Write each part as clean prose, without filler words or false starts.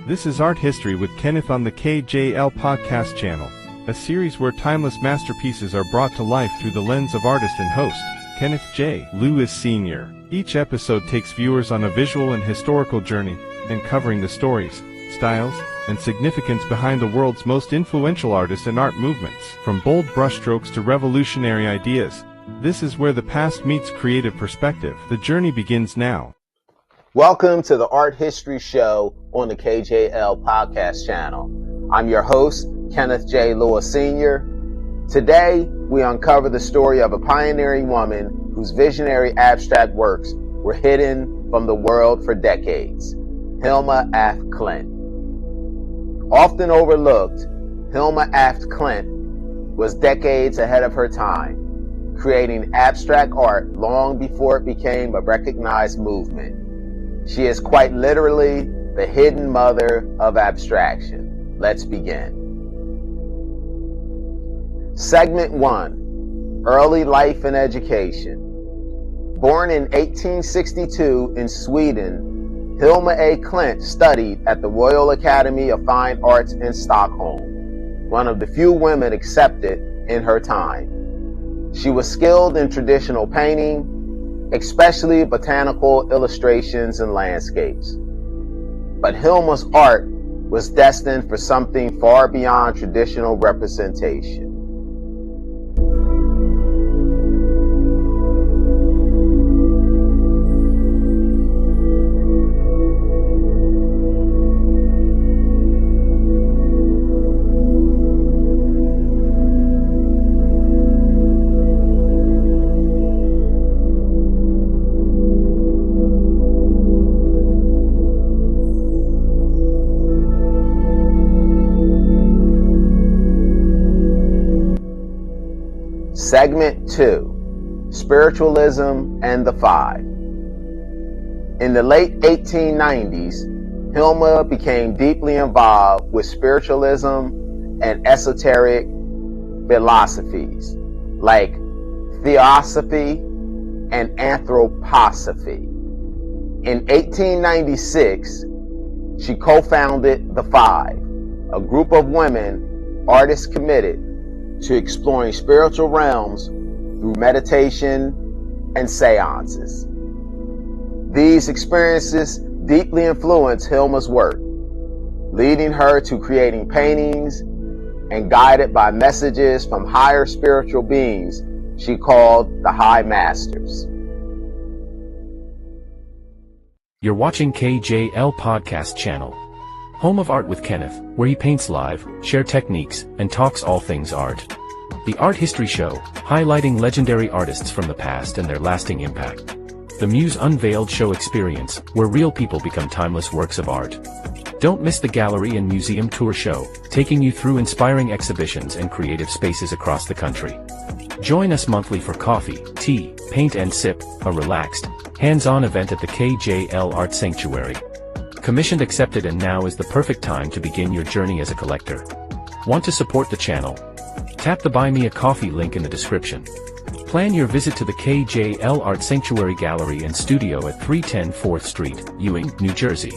This is Art History with Kenneth on the KJL Podcast Channel, a series where timeless masterpieces are brought to life through the lens of artist and host, Kenneth J. Lewis Sr. Each episode takes viewers on a visual and historical journey, uncovering the stories, styles, and significance behind the world's most influential artists and art movements. From bold brushstrokes to revolutionary ideas, this is where the past meets creative perspective. The journey begins now. Welcome to the Art History Show on the KJL Podcast Channel. I'm your host, Kenneth J. Lewis Sr. Today, we uncover the story of a pioneering woman whose visionary abstract works were hidden from the world for decades, Hilma Af Klint. Often overlooked, Hilma Af Klint was decades ahead of her time, creating abstract art long before it became a recognized movement. She is quite literally the hidden mother of abstraction. Let's begin. Segment 1, Early Life and Education. Born in 1862 in Sweden, Hilma A. Klint studied at the Royal Academy of Fine Arts in Stockholm, one of the few women accepted in her time. She was skilled in traditional painting, especially botanical illustrations and landscapes. But Hilma's art was destined for something far beyond traditional representation. Segment 2, Spiritualism and the Five. In the late 1890s, Hilma became deeply involved with spiritualism and esoteric philosophies like theosophy and anthroposophy. In 1896, she co-founded The Five, a group of women artists committed to exploring spiritual realms through meditation and seances. These experiences deeply influenced Hilma's work, leading her to creating paintings and guided by messages from higher spiritual beings she called the High Masters. You're watching KJL Podcast Channel, home of Art with Kenneth, where he paints live, shares techniques, and talks all things art. The Art History Show, highlighting legendary artists from the past and their lasting impact. The Muse Unveiled Show experience, where real people become timeless works of art. Don't miss the gallery and museum tour show, taking you through inspiring exhibitions and creative spaces across the country. Join us monthly for coffee, tea, paint and sip, a relaxed, hands-on event at the KJL Art Sanctuary. Commissioned accepted, and now is the perfect time to begin your journey as a collector. Want to support the channel? Tap the Buy Me a Coffee link in the description. Plan your visit to the KJL Art Sanctuary Gallery and Studio at 310 4th Street, Ewing, New Jersey.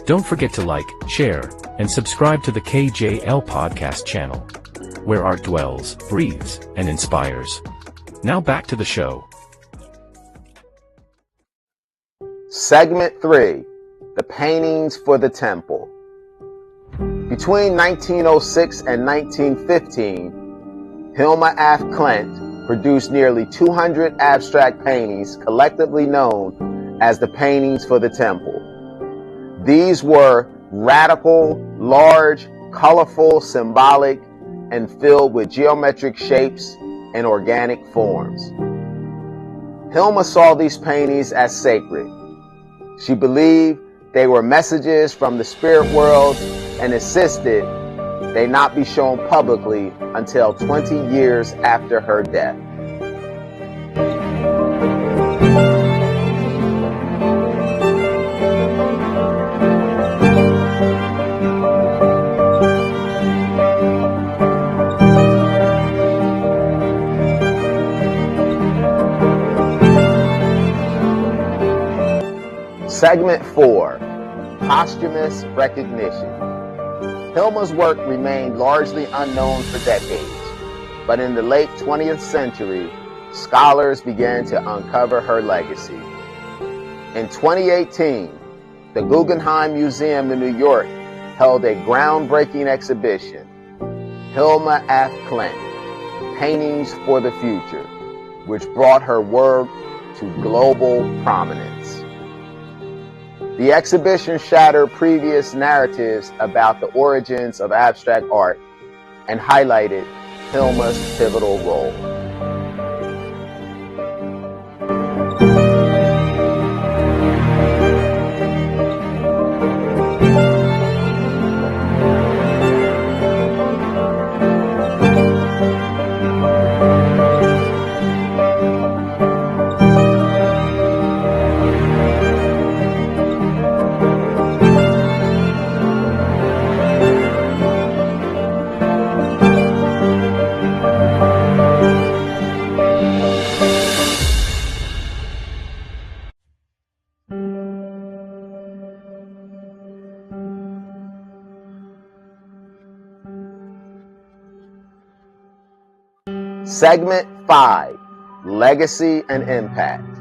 Don't forget to like, share, and subscribe to the KJL Podcast Channel, where art dwells, breathes, and inspires. Now back to the show. Segment 3, The Paintings for the Temple. Between 1906 and 1915, Hilma Af Klint produced nearly 200 abstract paintings collectively known as the Paintings for the Temple. These were radical, large, colorful, symbolic, and filled with geometric shapes and organic forms. Hilma saw these paintings as sacred. She believed they were messages from the spirit world and insisted they not be shown publicly until 20 years after her death. Segment 4, posthumous recognition. Hilma's work remained largely unknown for decades, but in the late 20th century, scholars began to uncover her legacy. In 2018, the Guggenheim Museum in New York held a groundbreaking exhibition, Hilma af Klint, Paintings for the Future, which brought her work to global prominence. The exhibition shattered previous narratives about the origins of abstract art and highlighted Hilma's pivotal role. Segment 5, Legacy and Impact.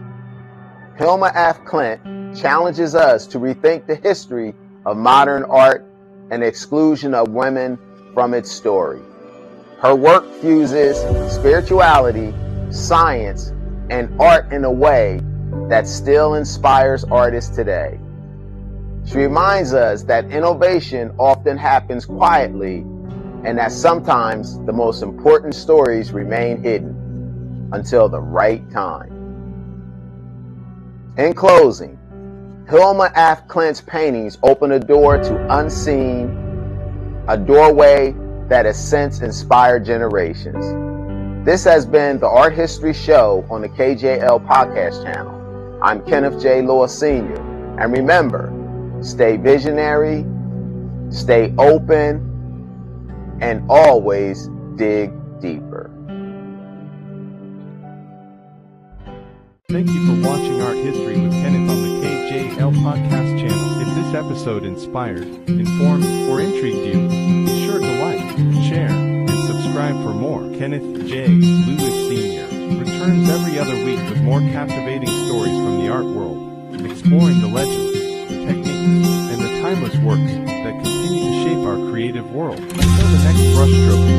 Hilma af Klint challenges us to rethink the history of modern art and exclusion of women from its story. Her work fuses spirituality, science, and art in a way that still inspires artists today. She reminds us that innovation often happens quietly and that sometimes the most important stories remain hidden until the right time. In closing, Hilma af Klint's paintings open a door to unseen, a doorway that has since inspired generations. This has been the Art History Show on the KJL Podcast Channel. I'm Kenneth J. Sr. And remember, stay visionary, stay open, and always dig deeper. Thank you for watching Art History with Kenneth on the KJL Podcast Channel. If this episode inspired, informed, or intrigued you, be sure to like, share, and subscribe for more. Kenneth J. Lewis Sr. returns every other week with more captivating stories from the art world, exploring the legends, the techniques, and the timeless works that continue to shape our creative world. Until the next brushstroke